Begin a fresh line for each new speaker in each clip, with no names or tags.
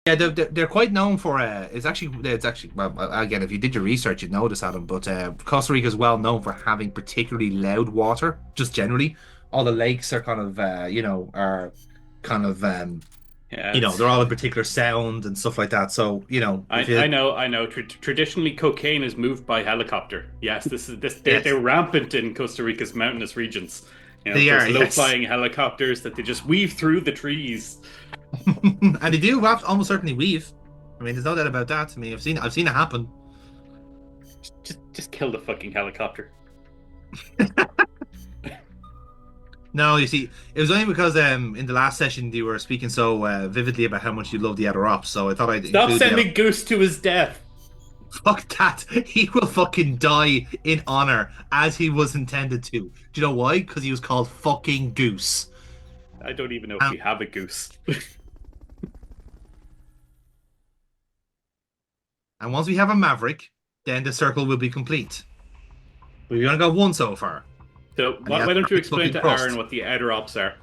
Yeah, they're quite known for it's actually well again if you did your research you'd notice Adam, but Costa Rica is well known for having particularly loud water just generally. All the lakes are kind of are kind of
Yeah, it's
they're all in particular sound and stuff like that. So if you
I know. Traditionally, cocaine is moved by helicopter. Yes, this is this. They're
yes
rampant in Costa Rica's mountainous regions.
they
Those
are yes
low-flying helicopters that they just weave through the trees.
and they do almost certainly weave. I mean there's no doubt about that. I mean I've seen it happen.
Just kill the fucking helicopter.
No, you see, it was only because in the last session you were speaking so vividly about how much you love the other ops, so I thought I'd
Stop
include the other.
sending Goose to his death.
Fuck that! He will fucking die in honor as he was intended to. Do you know why? Because he was called fucking Goose.
I don't even know if
And,
we have a Goose.
and once we have a Maverick, then the circle will be complete. We've only got one so far,
So
and he
why
has
don't you
perfect
explain
fucking
to Aaron
crust.
what the outer ops are?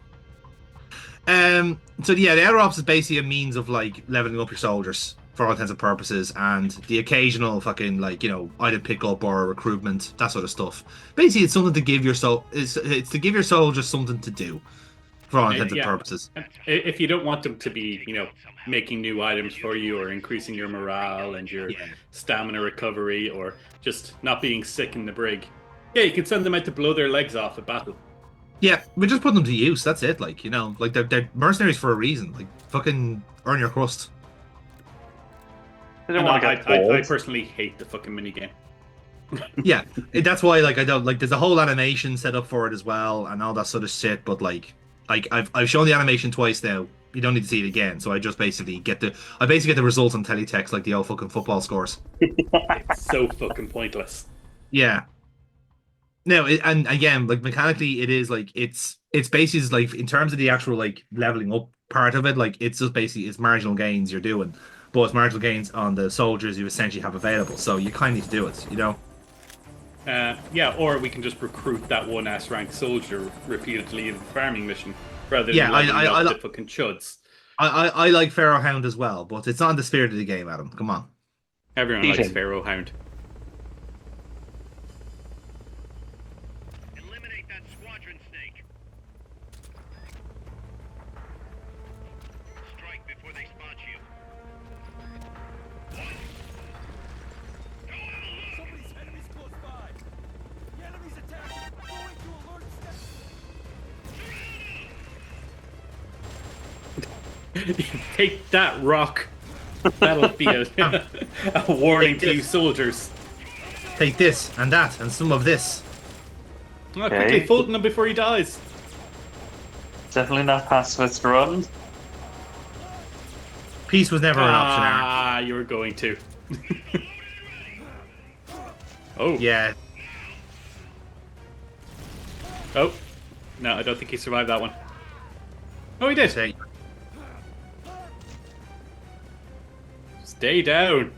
So yeah, the air ops is basically a means of like leveling up your soldiers for all intents and purposes, and the occasional fucking like either pick up or recruitment, that sort of stuff. Basically, it's something to give your it's to give your soldiers something to do for all intents and
Yeah,
purposes.
if you don't want them to be, making new items for you or increasing your morale and your
Yeah,
stamina recovery or just not being sick in the brig, yeah, you can send them out to blow their legs off at battle.
yeah, we just put them to use. That's it. Like like they're mercenaries for a reason. Like fucking earn your crust.
I don't
And
want to get
I
bored.
personally hate the fucking minigame.
Yeah, that's why like I don't like. There's a whole animation set up for it as well and all that sort of shit. But like I've shown the animation twice now. You don't need to see it again. So I basically get the results on teletext like the old fucking football scores.
It's so fucking pointless.
Yeah. No, and again, like mechanically, it is like it's basically like in terms of the actual like leveling up part of it, like it's just basically it's marginal gains you're doing, but it's marginal gains on the soldiers you essentially have available. So you kind of need to do it.
Yeah, or we can just recruit that one S rank soldier repeatedly in the farming mission rather than
Yeah,
leveling up the fucking chuds.
I like Pharaoh Hound as well, but it's not in the spirit of the game, Adam. Come on.
Everyone
Eat
likes
him.
Pharaoh Hound.
Eliminate that squadron snake. Strike before they spot you.
Somebody's enemies close by. The enemy's attacking. Going to alert
Take that rock. That'll be a warning
Take
to you
this,
soldiers.
take this and that and some of this.
Oh, quickly,
Okay.
Fulton him before he dies.
Definitely not pacifist run.
Peace was never an option, Aaron.
Ah, you were going to. Oh,
Yeah,
oh. No, I don't think he survived that one. Oh, he did.
say
Stay down.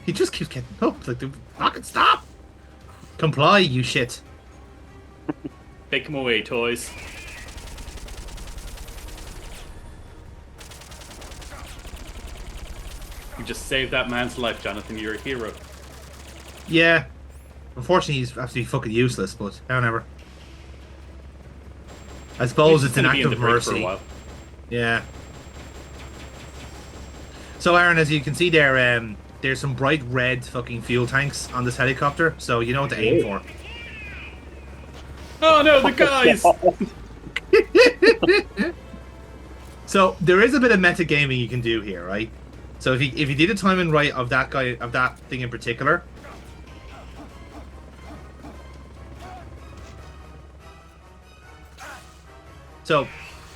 he just keeps getting up. Like, the fucking stop. Comply, you shit.
Take him away, toys. You just saved that man's life, Jonathan. You're a hero.
Yeah. Unfortunately, he's absolutely fucking useless, but however. I suppose
He's
it's
just
an
gonna
act
be in the
of
brig for a
mercy.
while.
Yeah. So, Aaron, as you can see there, there's some bright red fucking fuel tanks on this helicopter, so you know what to aim for.
Oh no, the guys!
So there is a bit of metagaming you can do here, right? So if you did the timing right of that guy of that thing in particular, so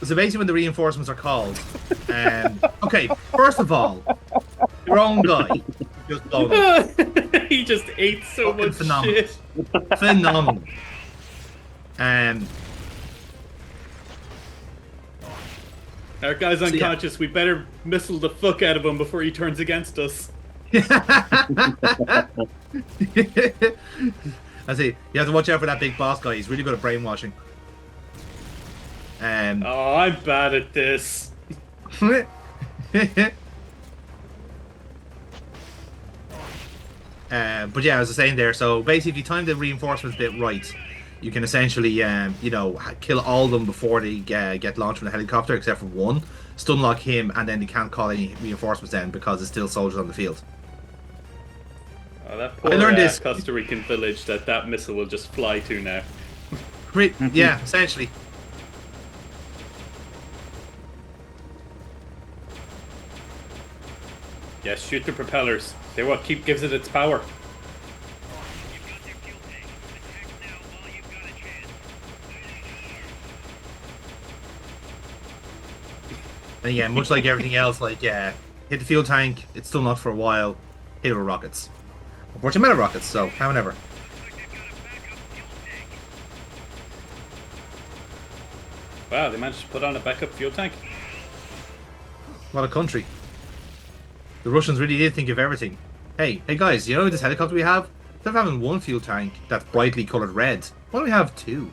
basically when the reinforcements are called, okay, first of all, your own guy just blown up,
He just ate so
fucking
much
phenomenal,
shit.
phenomenal. Um,
Our guy's
So, yeah.
unconscious. We better missile the fuck out of him before he turns against us.
I see. You have to watch out for that big boss guy. He's really good at brainwashing.
Oh, I'm bad at this.
But yeah, as I was saying there, so basically, if you time the reinforcements bit right, you can essentially, kill all of them before they get launched from the helicopter, except for one. Stun lock him, and then they can't call any reinforcements then because there's still soldiers on the field.
Oh, that poor
I learned this.
Costa Rican village that missile will just fly to now.
Great, yeah, essentially.
Yes, shoot the propellers. They what gives it its power.
You've got their fuel tank. Attack now while you've got a chance.
And again, much like everything else, like hit the fuel tank, it's still not for a while. Hit it with rockets. Unfortunately, metal rockets, so however.
Looks like they've got a backup fuel tank.
Wow, they managed to put on a backup fuel tank.
What a country. The Russians really did think of everything. Hey guys, you know this helicopter we have? Instead of having one fuel tank that's brightly coloured red, why don't we have two?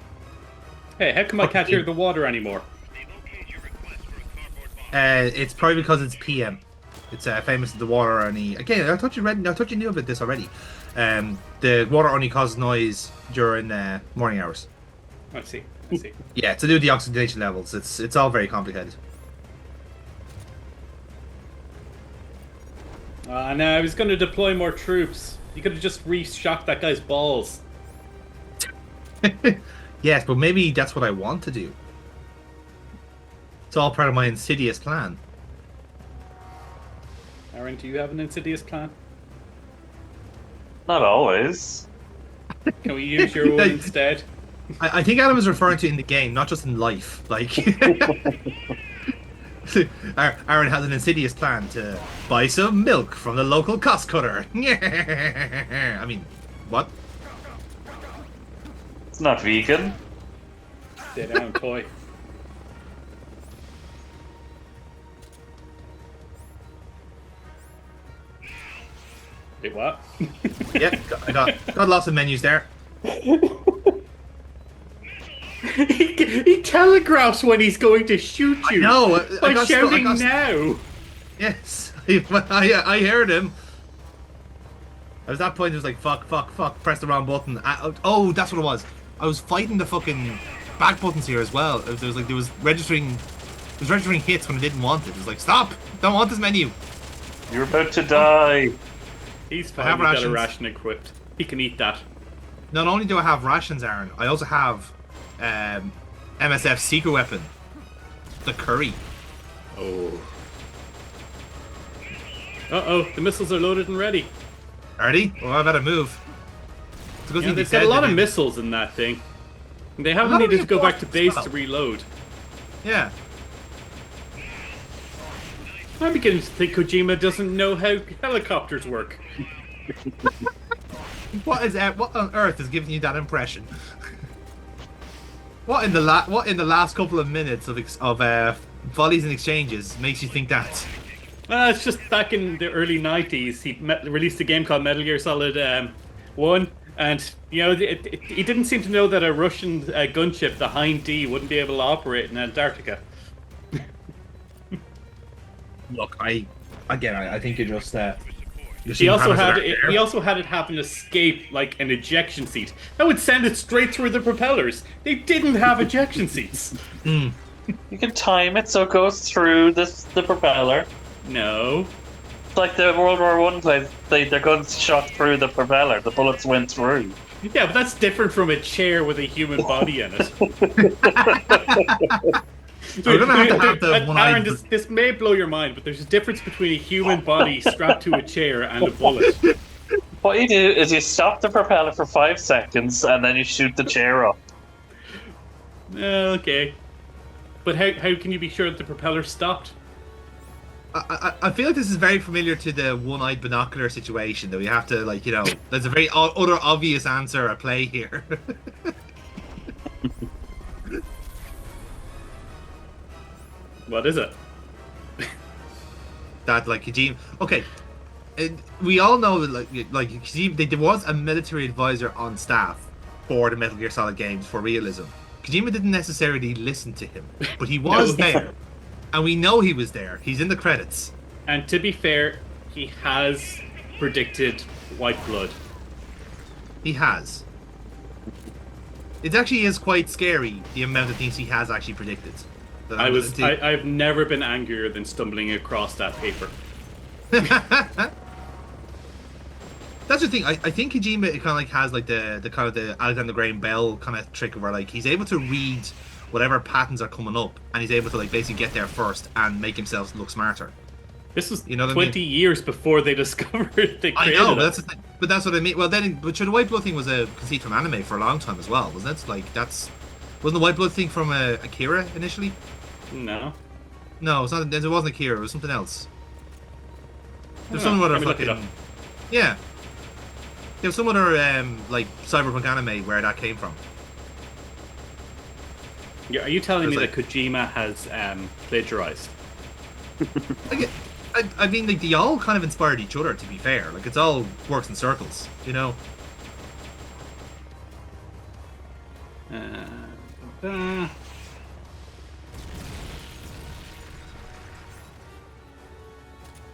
Hey, how come I can't hear the water anymore?
They've okayed your request for a cardboard box.
It's probably because it's PM. It's famous the water only. Again, I thought you knew about this already. The water only causes noise during morning hours.
I see.
Yeah, to do with the oxidation levels. It's all very complicated.
No, I was going to deploy more troops. You could have just re-shocked that guy's balls.
Yes, but maybe that's what I want to do. It's all part of my insidious plan.
Aaron, do you have an insidious plan?
Not always.
Can we use your one instead?
I think Adam is referring to in the game, not just in life. Like, Aaron has an insidious plan to buy some milk from the local cost cutter. I mean, what?
It's not vegan.
Stay down, toy. Wait, what?
Yeah, I got lots of menus there.
he telegraphs when he's going to shoot you.
No,
by shouting now.
Yes, I heard him. At that point, it was like fuck, press the wrong button. Oh, that's what it was. I was fighting the fucking back buttons here as well. There was registering hits when I didn't want it. It was like stop, don't want this menu.
You're about to die.
He's
I
fine.
have
He's got a
rations.
ration equipped. He can eat that.
Not only do I have rations, Aaron, I also have MSF secret weapon, the curry.
Oh. Uh-oh, the missiles are loaded and ready.
Already? Well, I better move. It's a good
Yeah,
thing they
they've got
said
a lot
they
of
didn't-
missiles in that thing. And they haven't
How
needed
many
to go back to
reinforcements
base
as
to
well?
reload.
Yeah.
I'm beginning to think Kojima doesn't know how helicopters work.
What on earth is giving you that impression? What in the last couple of minutes of volleys and exchanges makes you think that?
It's just back in the early 90s, he released a game called Metal Gear Solid 1, and you know he didn't seem to know that a Russian gunship, the Hind D, wouldn't be able to operate in Antarctica.
Look, I think you're just
He also had it happen to escape like an ejection seat. That would send it straight through the propellers. They didn't have ejection seats.
You can time it so it goes through the propeller.
No.
It's like the World War One their guns shot through the propeller. The bullets went through.
Yeah, but that's different from a chair with a human body in it.
We're gonna have to have the one-eyed-
Aaron, this may blow your mind, but there's a difference between a human body strapped to a chair and a bullet.
What you do is you stop the propeller for 5 seconds and then you shoot the chair up.
Okay. But how can you be sure that the propeller stopped?
I feel like this is very familiar to the one-eyed binocular situation that we have to, like, there's a very other obvious answer at play here.
What is it?
That, like, Kojima... Okay, we all know that, like Kojima, there was a military advisor on staff for the Metal Gear Solid games for realism. Kojima didn't necessarily listen to him, but he was
No.
there. And we know he was there. He's in the credits.
And to be fair, he has predicted white blood.
He has. It actually is quite scary, the amount of things he has actually predicted.
I've never been angrier than stumbling across that paper.
That's the thing. I think Kojima kind of like has like the kind of the Alexander Graham Bell kind of trick where like he's able to read whatever patterns are coming up, and he's able to like basically get there first and make himself look smarter.
This was
You know what I
20
mean?
years before they discovered they created
I know,
it.
but that's the thing. But that's what I mean. Well, then, but sure, the White Blood thing was a conceit from anime for a long time as well, wasn't it? Like wasn't the White Blood thing from Akira initially?
No.
No, it's not. It wasn't Akira. It was something else. There's
Oh,
some other
let me look it
fucking
up.
yeah. There was some other like cyberpunk anime where that came from.
Yeah, are you telling me
It's
that Kojima has plagiarized?
Like, I mean, like they all kind of inspired each other. To be fair, like it's all works in circles, you know.
Uh,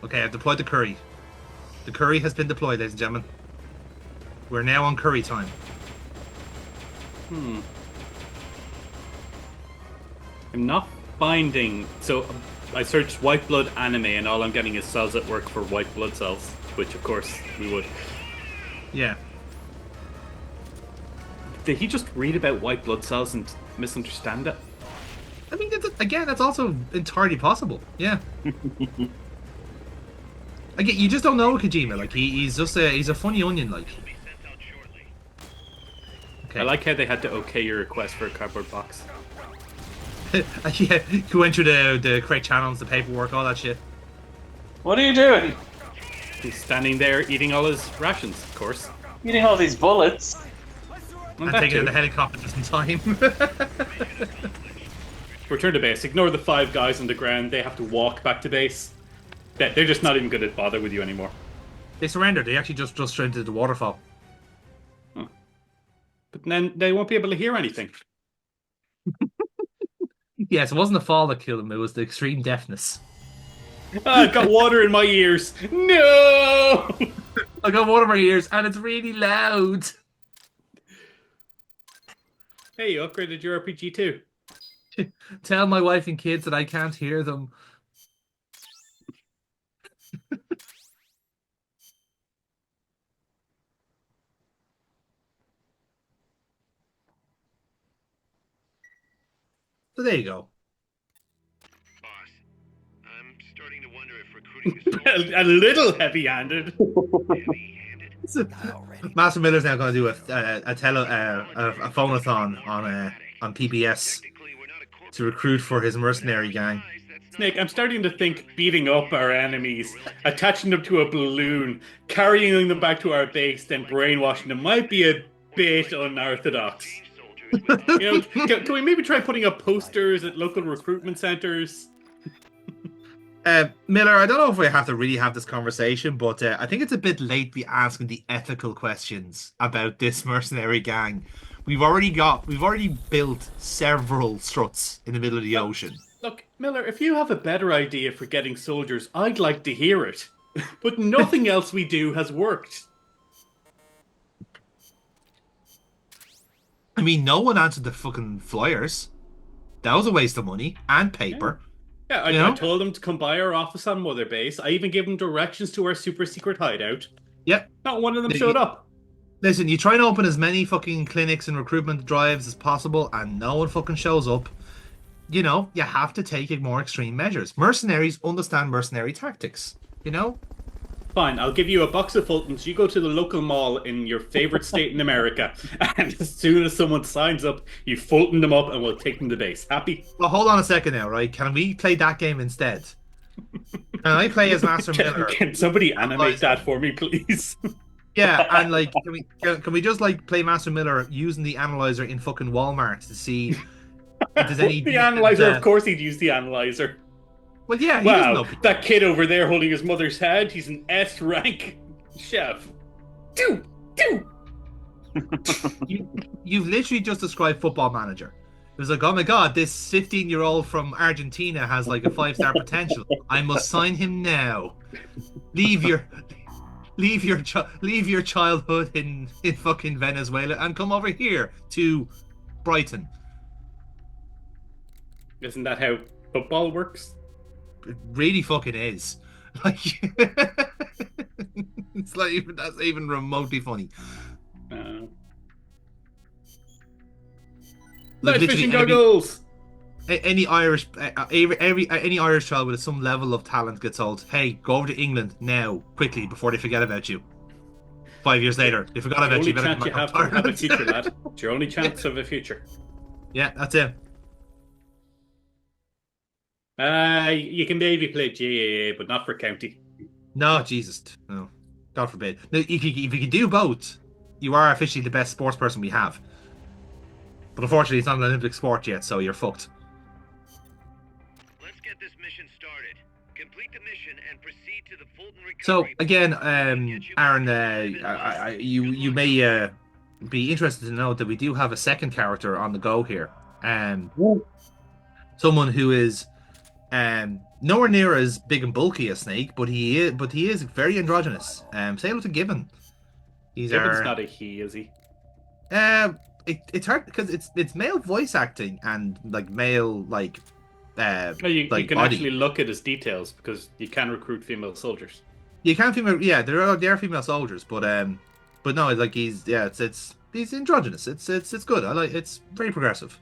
Okay, I've deployed the curry. The curry has been deployed, ladies and gentlemen. We're now on curry time.
I'm not finding. So I searched white blood anime, and all I'm getting is cells at work for white blood cells, which of course we would.
Yeah.
Did he just read about white blood cells and misunderstand it?
I mean, that's also entirely possible. Yeah. Again, you just don't know Kojima. Like he's a funny onion. Like.
Be sent out shortly.
Okay.
I like how they had to okay your request for a cardboard box.
Yeah, who went through the correct channels, the paperwork, all that shit.
What are you doing?
He's standing there eating all his rations, of course.
Eating all these bullets.
And
that
taking
too.
the helicopter just in time.
Return to base. Ignore the 5 guys on the ground. They have to walk back to base. They're just not even going to bother with you anymore.
They surrendered. They actually just straight into the waterfall.
But then they won't be able to hear anything.
Yes, it wasn't the fall that killed him. It was the extreme deafness.
I've got water in my ears. No!
I got water in my ears, and it's really loud.
Hey, you upgraded your RPG too.
Tell my wife and kids that I can't hear them. So there you go.
Boss, I'm starting to wonder if recruiting is so
A little heavy-handed.
heavy-handed.
Master Miller's now going to do a phone-a-thon on PBS
Technically, we're not a corp-
to recruit for his mercenary gang.
Snake, I'm starting to think beating up our enemies, attaching them to a balloon, carrying them back to our base, then brainwashing them might be a bit unorthodox. You know, can we maybe try putting up posters at local recruitment centers?
Miller, I don't know if we have to really have this conversation, but I think it's a bit late to be asking the ethical questions about this mercenary gang. We've already built several struts in the middle of the ocean.
Look, Miller, if you have a better idea for getting soldiers, I'd like to hear it. But nothing else we do has worked.
I mean, no one answered the fucking flyers. That was a waste of money and paper.
Yeah, I told them to come by our office on Mother Base. I even gave them directions to our super secret hideout.
Yep.
Not one of them showed up.
Listen, you try and open as many fucking clinics and recruitment drives as possible, and no one fucking shows up. You know, you have to take more extreme measures. Mercenaries understand mercenary tactics, you know?
Fine, I'll give you a box of Fultons. You go to the local mall in your favorite state in America, and as soon as someone signs up, you Fulton them up and we'll take them to base. Happy?
Well, hold on a second now, right? Can we play that game instead? Can I play as Master Miller?
Can somebody animate that for me, please?
Yeah, and like, can we just like play Master Miller using the analyzer in fucking Walmart to see if there's any
The analyzer, of course he'd use the analyzer.
Well, yeah, he doesn't
Wow,
know.
that kid over there holding his mother's head, he's an S-rank chef.
You've literally just described Football Manager. was like, oh my God, this 15-year-old from Argentina has like a 5-star potential. I must sign him now. Leave your leave your childhood in fucking Venezuela and come over here to Brighton.
Isn't that how football works?
It really fucking is. Like it's not even that's even remotely funny.
Uh,
Like
nice
literally
fishing goggles.
any Irish any Irish child with some level of talent gets told, "Hey, go over to England now, quickly, before they forget about you." 5 years later, they forgot
The
about you.
only
Better
chance
come
you
back
have
up
to
to
have a
Ireland.
future, lad. It's your only chance of a future.
Yeah, that's it.
You can maybe play GAA, but not for county.
No, Jesus, no, God forbid. No, if you can do both, you are officially the best sports person we have. But unfortunately, it's not an Olympic sport yet, so you're fucked.
Let's get this mission started. Complete the mission and proceed to the Fulton
So
recovery.
again, Aaron, you may be interested to know that we do have a second character on the go here. Someone who is nowhere near as big and bulky as Snake, but he is very androgynous. Say hello to Gibbon. He's
Gibbon's
our
not a he, is he?
it's hard because it's male voice acting and like male
No, you
like
can
body.
actually look at his details because you can recruit female soldiers.
You can female, yeah, there are female soldiers, but no, like it's he's androgynous. It's good. I like it's very progressive.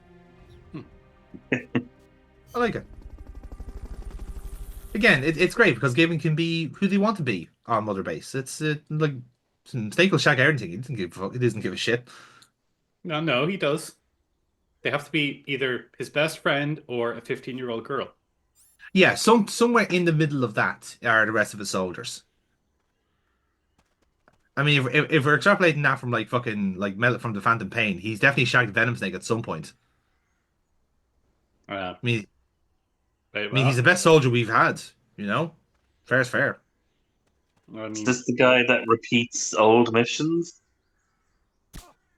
I like it. Again, it's great because Gavin can be who they want to be on Mother Base. It's like Snake will shag everything. He doesn't give a shit.
No, he does. They have to be either his best friend or a 15-year-old girl.
Yeah, somewhere in the middle of that are the rest of his soldiers. I mean, if we're extrapolating that from like fucking like Melot from the Phantom Pain, he's definitely shagged Venom Snake at some point.
Uh,
I mean,
right,
he's the best soldier we've had. You know, fair is fair.
I
Is
mean,
this the guy that repeats old missions?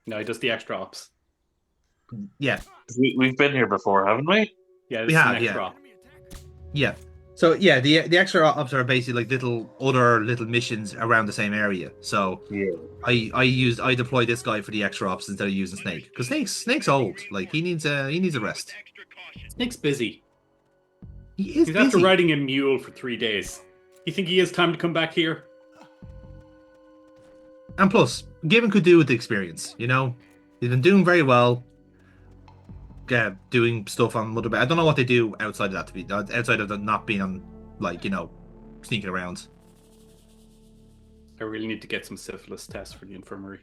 no, he does the extra ops.
Yeah,
We've been here before, haven't we?
Yeah,
We
this is
have,
an extra
yeah.
op.
yeah. So yeah, the extra ops are basically like little missions around the same area. So
Yeah.
I deploy this guy for the extra ops instead of using Snake because Snake's old. Like he needs a rest.
Extra caution.
Snake's busy.
He is
He's after
busy.
riding a mule for 3 days. You think he has time to come back here?
And plus, Given could do with the experience, you know? He's been doing very well. Doing stuff on Mother Base. I don't know what they do outside of that to be outside of the not being on like, sneaking around.
I really need to get some syphilis tests for the infirmary.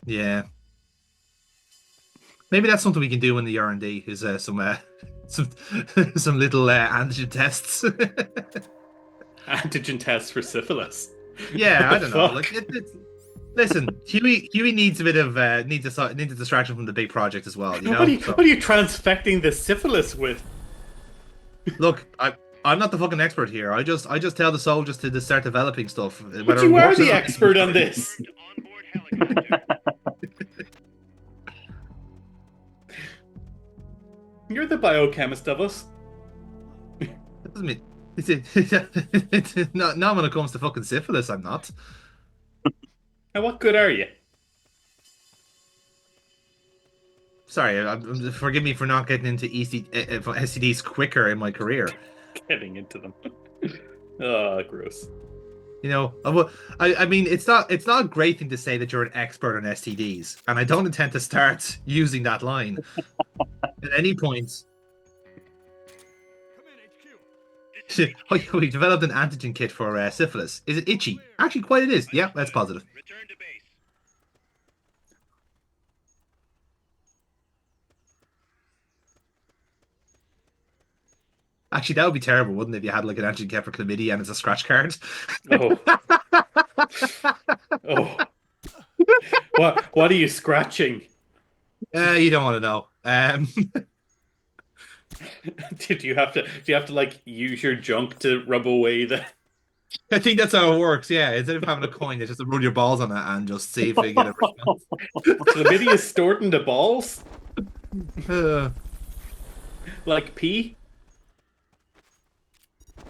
Yeah. Maybe that's something we can do in the R&D is some some little antigen tests.
Antigen tests for syphilis.
Yeah,
What
I
the
don't know.
fuck?
Like listen, Huey needs a bit of needs a distraction from the big project as well. You know.
What are you transfecting the syphilis with?
Look, I'm not the fucking expert here. I just tell the soldiers to start developing stuff.
But you are the expert on this.
To onboard helicopter.
You're the biochemist of us.
That doesn't mean not when it comes to fucking syphilis. I'm not.
And what good are you?
Sorry, forgive me for not getting into STDs quicker in my career.
Getting into them. Oh, gross.
You know, I mean, it's not a great thing to say that you're an expert on STDs, and I don't intend to start using that line at any point.
Come in, HQ.
We developed an antigen kit for syphilis. Is it itchy? Actually, quite it is. Yeah, that's positive.
Return to base.
Actually, that would be terrible, wouldn't it, if you had like an antigen kit for chlamydia and it's a scratch card?
Oh. Oh. What are you scratching?
You don't want to know.
Do you have to like use your junk to rub away the
I think that's how it works. Yeah, instead of having a coin, it's just to rub your balls on it and just see if you get a response.
chlamydia stored in the balls?
Uh,
Like P?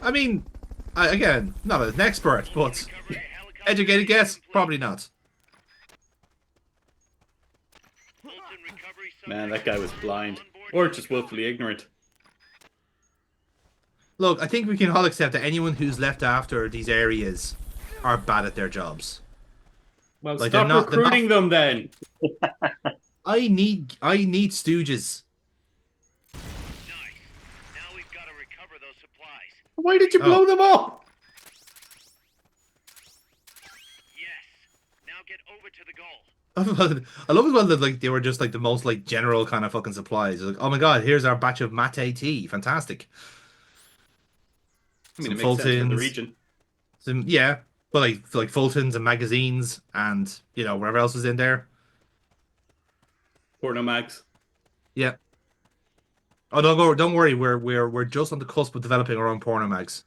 I mean, again, not an expert, but educated guess, probably not.
Man, that guy was blind. Or just willfully ignorant.
Look, I think we can all accept that anyone who's left after these areas are bad at their jobs.
Well,
Like
stop recruiting them then.
I need stooges.
Nice. Now we've got to recover those supplies.
Why did you blow
Oh.
them up?
Yes. Now get over to the goal.
I love as well that like they were just like the most like general kind of fucking supplies. Like, oh my god, here's our batch of mate tea. Fantastic.
I mean,
Some
it makes sense for the
Fultons.
region.
Some yeah. But like Fultons and magazines and whatever else is in there.
Porno mags.
Yeah. Oh, don't worry. We're just on the cusp of developing our own porno mags.